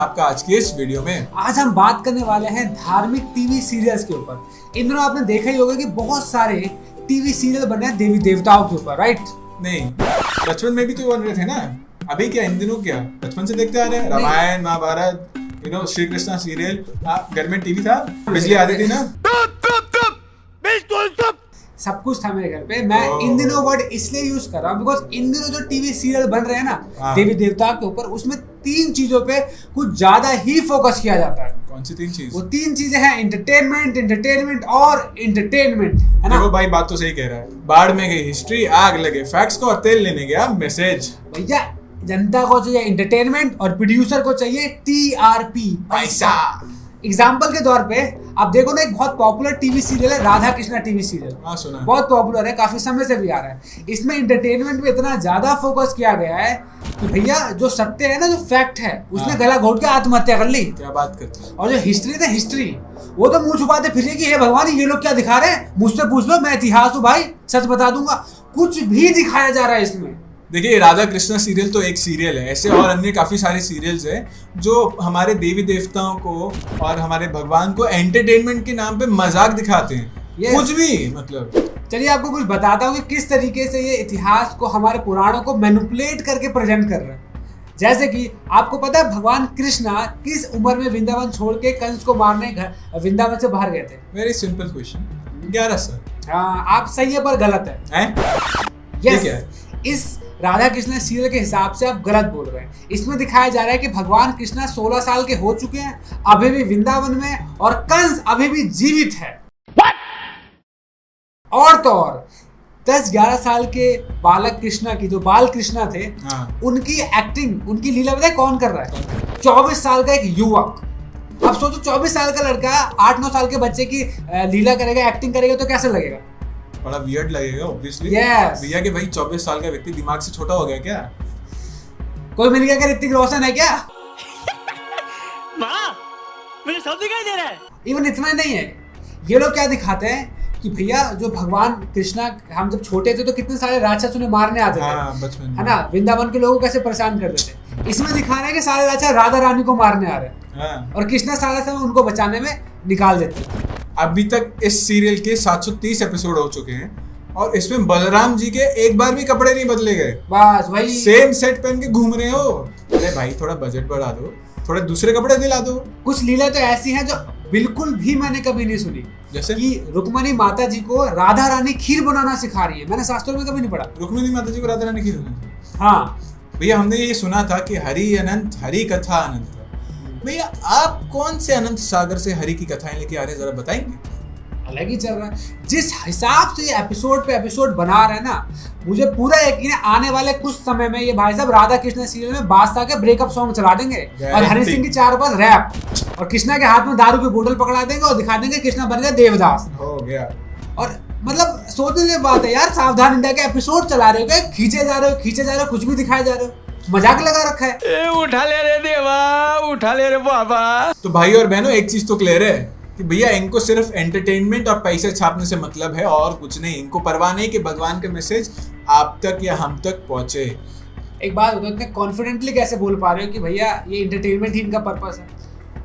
आपका आज के इस वीडियो में आज हम बात करने वाले हैं धार्मिक टीवी सीरियल्स के ऊपर। इन दिनों आपने देखा ही होगा कि बहुत सारे टीवी सीरियल बने हैं देवी देवताओं के ऊपर, राइट? नहीं, बचपन में भी तो बन रहे थे ना। अभी क्या, इन दिनों क्या, बचपन से देखते आ रहे हैं रामायण महाभारत, श्री कृष्णा सीरियल। घर में टीवी था, बिजली आती थी ना, सब कुछ था मेरे घर पे। मैं इन दिनों वर्ड इसलिए यूज कर रहा हूँ बिकॉज इन दिनों जो टीवी सीरियल बन रहे हैं ना देवी देवता के ऊपर, उसमें 3 चीजों पे कुछ ज्यादा ही फोकस किया जाता है। कौन सी 3 चीज? वो 3 चीजें हैं एंटरटेनमेंट और एंटरटेनमेंट, है ना? देखो भाई, बात तो सही कह रहा है। बाढ़ में गई हिस्ट्री, आग लगे फैक्ट्स को, और तेल लेने गया मैसेज। भैया जनता को चाहिए एंटरटेनमेंट और प्रोड्यूसर को चाहिए टीआरपी, पैसा। एग्जाम्पल के तौर पे आप देखो ना, एक बहुत पॉपुलर टीवी सीरियल है राधा कृष्णा टीवी सीरियल। हाँ, सुना। बहुत पॉपुलर है, काफी समय से भी आ रहा है। इसमें एंटरटेनमेंट पे इतना ज्यादा फोकस किया गया है कि भैया जो सत्य है ना, जो फैक्ट है, उसने गला घोट के आत्महत्या कर ली। क्या बात करते हैं। और जो हिस्ट्री था, हिस्ट्री वो तो मुंह छुपाते फिरिए कि हे भगवान ये लोग क्या दिखा रहे हैं, मुझसे पूछ लो, मैं इतिहास हूँ भाई, सच बता दूंगा। कुछ भी दिखाया जा रहा है इसमें। देखिए, राधा कृष्णा सीरियल तो एक सीरियल है, ऐसे और अन्य काफी सारे सीरियल्स हैं जो हमारे देवी देवताओं को और हमारे भगवान को एंटरटेनमेंट के नाम पे मजाक दिखाते हैं। कुछ भी, मतलब। चलिए आपको कुछ बताता हूँ कि किस तरीके से ये इतिहास को, हमारे पुराणों को मैनिपुलेट करके प्रेजेंट कर रहे हैं। जैसे कि आपको पता है भगवान कृष्णा किस उम्र में वृंदावन छोड़ के कंस को मारने वृंदावन से बाहर गए थे? वेरी सिंपल क्वेश्चन, 11 साल। हाँ, आप सही है पर गलत है। यस, इस राधा कृष्णा सीरियल के हिसाब से आप गलत बोल रहे हैं। इसमें दिखाया जा रहा है कि भगवान कृष्णा 16 साल के हो चुके हैं, अभी भी वृंदावन में, और कंस अभी भी जीवित है। और तो और 10-11 साल के बालक कृष्णा की, जो बाल कृष्णा थे, उनकी एक्टिंग, उनकी लीला बताए कौन कर रहा है? 24 साल का एक युवक। अब सोचो 24 साल का लड़का 8-9 साल के बच्चे की लीला करेगा, एक्टिंग करेगा, तो कैसे लगेगा? बड़ा वियर्ड लगेगा ऑब्वियसली। भैया कि भाई 24 साल का व्यक्ति दिमाग से छोटा हो गया क्या? कोई मिल गया क्या? ऋतिक रोशन है क्या? माँ, मुझे सब दिखाई दे रहा है। इवन इतना नहीं है, ये लोग क्या दिखाते हैं कि भैया जो भगवान कृष्णा, हम जब छोटे थे तो कितने सारे राक्षस उन्हें मारने आते थे, बचपन में, है ना? वृंदावन के लोगों को कैसे परेशान करते थे। इसमें दिखा रहे हैं कि सारे राक्षस राधा रानी को मारने आ रहे हैं, और कृष्णा सारा समय उनको बचाने में निकाल देते हैं। अभी तक इस सीरियल के 730 एपिसोड हो चुके हैं, और इसमें बलराम जी के एक बार भी कपड़े नहीं बदले गए। बस वही सेम सेट पहन के घूम रहे हो। अरे भाई, थोड़ा बजट बढ़ा दो, थोड़े दूसरे कपड़े दिला दो। कुछ लीला तो ऐसी हैं जो बिल्कुल भी मैंने कभी नहीं सुनी, जैसे कि रुक्मणी माता जी को राधा रानी खीर बनाना सिखा रही है। मैंने शास्त्रों में कभी नहीं पढ़ा। रुक्मणी माता जी को राधा रानी खीर बनाना? हाँ भैया, हमने ये सुना था कि हरि अनंत, हरि कथा अनंत। भैया, आप कौन से अनंत सागर से हरि की कथाएं लेके आ रहे हैं, जरा बताएंगे? अलग ही चल रहा है। जिस हिसाब से ये एपिसोड पे एपिसोड बना रहे हैं ना, मुझे पूरा यकीन है आने वाले कुछ समय में ये भाई साहब राधा कृष्णा सीरियल में बादशाह के ब्रेकअप सॉन्ग चला देंगे, और हरि सिंह की चार पास रैप, और कृष्णा के हाथ में दारू की बोतल पकड़ा देंगे और दिखा देंगे कृष्णा बन गया देवदास। हो गया। और मतलब सोचने की बात है यार, सावधान इंडिया के एपिसोड चला रहे हो, खींचे जा रहे हो, कुछ भी दिखाए जा रहे हो, मजाक लगा रखा है। उठा ले रे देवा, उठा ले रे बाबा। तो भाई और बहनों, एक चीज तो क्लियर है कि भैया इनको सिर्फ एंटरटेनमेंट और पैसे छापने से मतलब है, और कुछ नहीं। इनको परवाह नहीं कि भगवान का मैसेज आप तक या हम तक पहुंचे। एक बात बताओ, इतने कॉन्फिडेंटली कैसे बोल पा रहे हो कि भैया ये एंटरटेनमेंट ही इनका पर्पस है?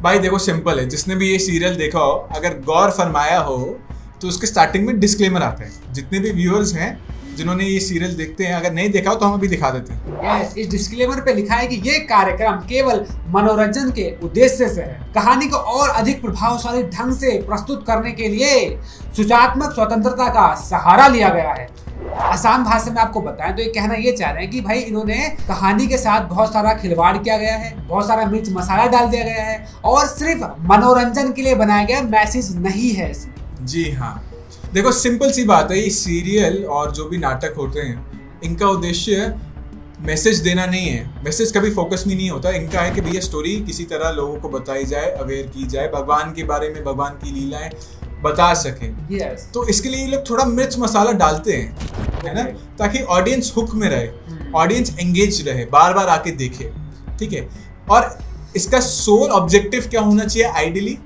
भाई देखो, सिंपल है। जिसने भी ये सीरियल देखा हो, अगर गौर फरमाया हो, तो उसके स्टार्टिंग में डिस्क्लेमर आता है। जितने भी व्यूअर्स हैं जिन्होंने ये सीरियल देखते हैं, अगर नहीं देखा हो तो हम अभी दिखा देते हैं। इस डिस्क्लेमर पे लिखा है कि ये कार्यक्रम केवल मनोरंजन के उद्देश्य से है। कहानी को और अधिक प्रभावशाली ढंग से प्रस्तुत करने के लिए सूचनात्मक स्वतंत्रता का सहारा लिया गया है। आसान भाषा में आपको बताएं तो ये कहना ये चाह रहे हैं कि भाई इन्होंने कहानी के साथ बहुत सारा खिलवाड़ किया गया है, बहुत सारा मिर्च मसाला डाल दिया गया है, और सिर्फ मनोरंजन के लिए बनाया गया मैसेज नहीं है इसमें। जी हाँ, देखो सिंपल सी बात है, ये सीरियल और जो भी नाटक होते हैं, इनका उद्देश्य मैसेज देना नहीं है। मैसेज कभी फोकस में नहीं होता। इनका है कि भैया स्टोरी किसी तरह लोगों को बताई जाए, अवेयर की जाए, भगवान के बारे में, भगवान की लीलाएं बता सकें। तो इसके लिए ये लोग थोड़ा मिर्च मसाला डालते हैं, है ना, ताकि ऑडियंस हुक में रहे, ऑडियंस एंगेज रहे, बार बार आके देखे। ठीक है। और इसका सोल ऑब्जेक्टिव क्या होना चाहिए आइडियली?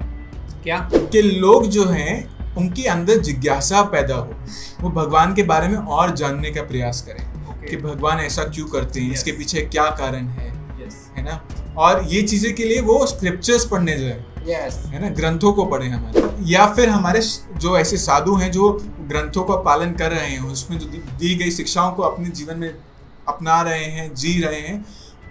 क्या कि लोग जो हैं उनके अंदर जिज्ञासा पैदा हो, वो भगवान के बारे में और जानने का प्रयास करें कि भगवान ऐसा क्यों करते हैं, इसके पीछे क्या कारण है ना। और ये चीजें के लिए वो स्क्रिप्चर्स पढ़ने जाए, है ना, ग्रंथों को पढ़े हमारे, या फिर हमारे जो ऐसे साधु हैं जो ग्रंथों का पालन कर रहे हैं, उसमें जो दी गई शिक्षाओं को अपने जीवन में अपना रहे हैं, जी रहे हैं,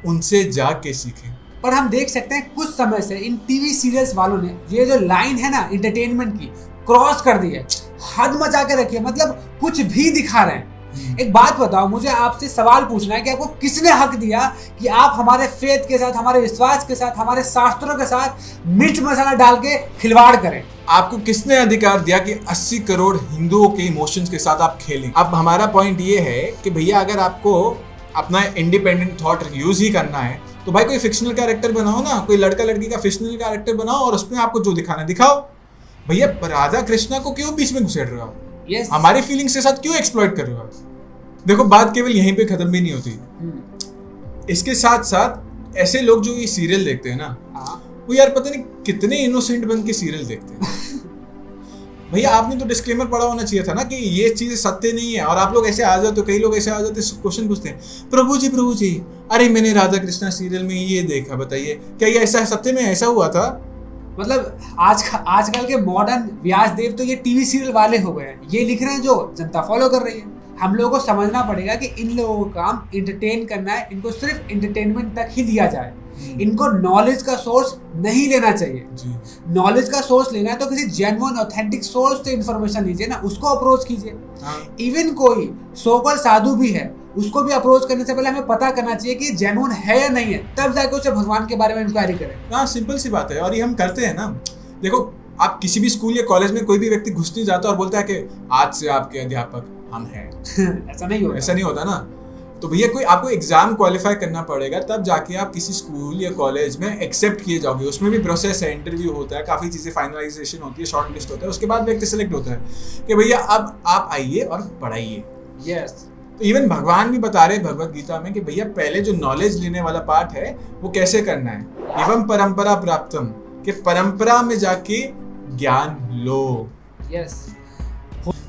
उनसे जाके सीखें। पर हम देख सकते हैं कुछ समय से इन टीवी सीरियल्स वालों ने ये जो लाइन है ना एंटरटेनमेंट की, क्रॉस कर दी है, हद मचा के रखी है, मतलब कुछ भी दिखा रहे हैं। एक बात बताओ, मुझे आपसे सवाल पूछना है कि आपको किसने हक दिया कि आप हमारे फेथ के साथ, हमारे विश्वास के साथ, हमारे शास्त्रों के साथ मिर्च मसाला डाल के खिलवाड़ करें? आपको किसने अधिकार दिया कि 80 करोड़ हिंदुओं के इमोशंस के साथ आप खेलें? अब हमारा पॉइंट ये है कि भैया अगर आपको अपना इंडिपेंडेंट थॉट यूज ही करना है तो भाई कोई फिक्शनल कैरेक्टर बनाओ ना, कोई लड़का लड़की का फिक्शनल कैरेक्टर बनाओ और उसमें आपको जो दिखाना दिखाओ। भैया राधा कृष्णा को क्यों बीच में घुसेड़ रहे हो? Yes. हमारी फीलिंग्स के साथ क्यों एक्सप्लॉइट कर रहे हो? देखो बात केवल यहीं पे खत्म भी नहीं होती। इसके साथ साथ ऐसे लोग जो ये सीरियल देखते हैं ना, वो यार पता नहीं कितने इनोसेंट बन के सीरियल देखते हैं। भैया आपने तो डिस्क्लेमर पढ़ा होना चाहिए था ना कि ये चीज सत्य नहीं है, और आप लोग ऐसे आ जाते हो, कई लोग ऐसे आ जाते हैं, क्वेश्चन पूछते हैं, प्रभु जी अरे मैंने राधा कृष्णा सीरियल में ये देखा, बताइए क्या ये ऐसा सत्य में ऐसा हुआ था? मतलब आजकल के मॉडर्न व्यास देव तो ये टीवी सीरियल वाले हो गए हैं, ये लिख रहे हैं जो जनता फॉलो कर रही है। हम लोगों को समझना पड़ेगा कि इन लोगों का काम एंटरटेन करना है, इनको सिर्फ एंटरटेनमेंट तक ही दिया जाए, इनको नॉलेज का सोर्स नहीं लेना चाहिए। नॉलेज का सोर्स लेना है तो किसी जेन्युइन ऑथेंटिक सोर्स से इंफॉर्मेशन लीजिए ना, उसको अप्रोच कीजिए। इवन कोई सोकल साधु भी है, उसको भी अप्रोच करने से पहले हमें पता करना चाहिए कि जेन्युइन है या नहीं है, तब जाके उसे भगवान के बारे में इंक्वायरी करें। हाँ, सिंपल सी बात है, और ये हम करते हैं ना। देखो आप किसी भी स्कूल या कॉलेज में कोई भी व्यक्ति घुस नहीं जाता और बोलता है कि आज से आपके अध्यापक हम हैं। ऐसा नहीं होता ना। तो भैया कोई आपको एग्जाम क्वालिफाई करना पड़ेगा, तब जाके आप किसी स्कूल या कॉलेज में एक्सेप्ट किए जाओगे। उसमें भी प्रोसेस है, इंटरव्यू होता है, काफ़ी चीज़ें फाइनलाइजेशन होती है, शॉर्ट लिस्ट होता है, उसके बाद व्यक्ति सेलेक्ट होता है कि भैया अब आप आइए और पढ़ाइए। यस। तो इवन भगवान भी बता रहे भगवत गीता में कि भैया पहले जो नॉलेज लेने वाला पार्ट है वो कैसे करना है, एवं परंपरा प्राप्तम, कि परंपरा में जाके ज्ञान लो। यस।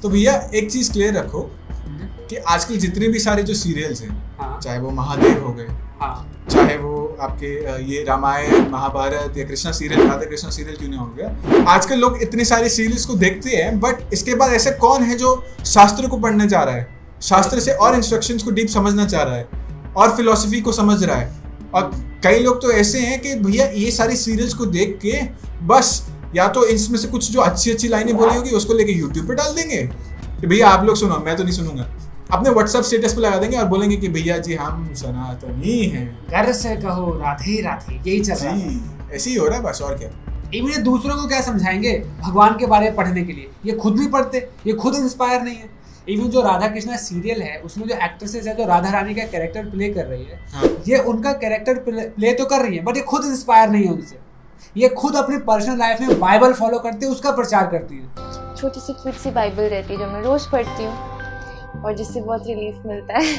तो भैया एक चीज क्लियर रखो कि आजकल जितने भी सारे जो सीरियल्स हैं, चाहे वो महादेव हो गए, चाहे वो आपके ये रामायण महाभारत या कृष्णा सीरियल, राधा कृष्णा सीरियल क्यों नहीं हो गया, आजकल लोग इतने सारे सीरियल्स को देखते हैं, बट इसके बाद ऐसे कौन है जो शास्त्र को पढ़ने जा रहा है, शास्त्र से और इंस्ट्रक्शंस को डीप समझना चाह रहा है और फिलॉसफी को समझ रहा है? और कई लोग तो ऐसे हैं कि भैया ये सारी सीरियल्स को देख के बस या तो इसमें से कुछ जो अच्छी लाइनें बोली होगी उसको लेके यूट्यूब पे डाल देंगे कि भैया आप लोग सुनो, मैं तो नहीं सुनूंगा, अपने व्हाट्सएप स्टेटस पे लगा देंगे और बोलेंगे कि भैया जी हम सनातनी हैं, घर से कहो राधे राधे, यही चल रहा है। ऐसे ही हो रहा है बस, और क्या। ये दूसरों को क्या समझाएंगे भगवान के बारे में पढ़ने के लिए? ये खुद नहीं पढ़ते, ये खुद इंस्पायर नहीं है। इवन जो राधा कृष्णा सीरियल है उसमें जो एक्ट्रेसेस है जो राधा रानी का कैरेक्टर प्ले कर रही है, ये उनका कैरेक्टर प्ले तो कर रही है, बट ये खुद इंस्पायर नहीं है उनसे। ये खुद अपनी पर्सनल लाइफ में बाइबल फॉलो करती है, उसका प्रचार करती है। छोटी सी क्यूट सी बाइबल रहती है जो मैं रोज पढ़ती हूँ और जिससे बहुत रिलीफ मिलता है।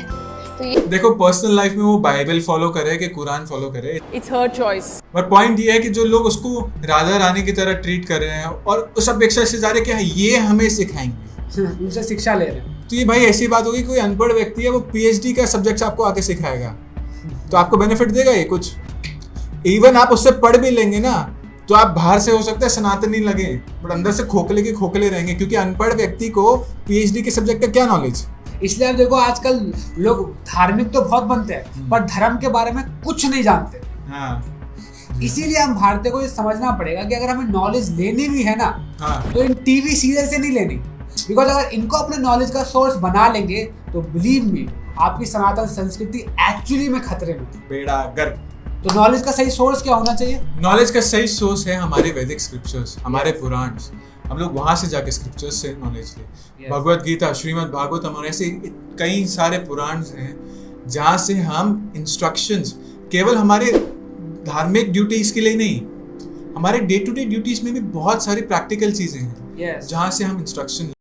तो ये देखो पर्सनल लाइफ में वो बाइबल फॉलो करे कि कुरान फॉलो करे, it's her choice. But point ये है कि जो लोग उसको राधा रानी की तरह ट्रीट कर रहे हैं और उस अपेक्षा से जा रहे हैं कि ये हमें सिखाएंगे, उनसे शिक्षा ले रहे हैं, तो ये भाई ऐसी बात होगी, कोई अनपढ़ व्यक्ति है वो PhD का सब्जेक्ट आपको आके सिखाएगा तो आपको बेनिफिट देगा ये कुछ? इवन आप उससे पढ़ भी लेंगे ना तो आप बाहर से हो सकता है सनातनी लगे, बट अंदर से खोखले के खोखले रहेंगे, क्योंकि अनपढ़ व्यक्ति को PhD के सब्जेक्ट का क्या नॉलेज। इसलिए आप देखो आजकल लोग धार्मिक तो बहुत बनते हैं पर धर्म के बारे में कुछ नहीं जानते। इसीलिए हम भारतीय को ये समझना पड़ेगा कि अगर हमें नॉलेज लेनी भी है ना तो इन टीवी सीरियल से नहीं लेनी, बिकॉज अगर इनको अपने नॉलेज का सोर्स बना लेंगे तो बिलीव मी आपकी सनातन संस्कृति एक्चुअली में खतरे में, बेड़ा गर्क। तो नॉलेज का सही सोर्स क्या होना चाहिए? नॉलेज का सही सोर्स है हमारे वैदिक स्क्रिप्चर्स, हमारे पुराण। हम लोग वहाँ से जाके स्क्रिप्चर्स से नॉलेज ले। भगवत गीता, श्रीमद् भागवतम और ऐसे कई सारे पुराण हैं जहाँ से हम इंस्ट्रक्शंस केवल हमारे धार्मिक ड्यूटीज के लिए नहीं, हमारे डे टू डे ड्यूटीज में भी बहुत सारी प्रैक्टिकल चीजें हैं जहाँ से हम इंस्ट्रक्शन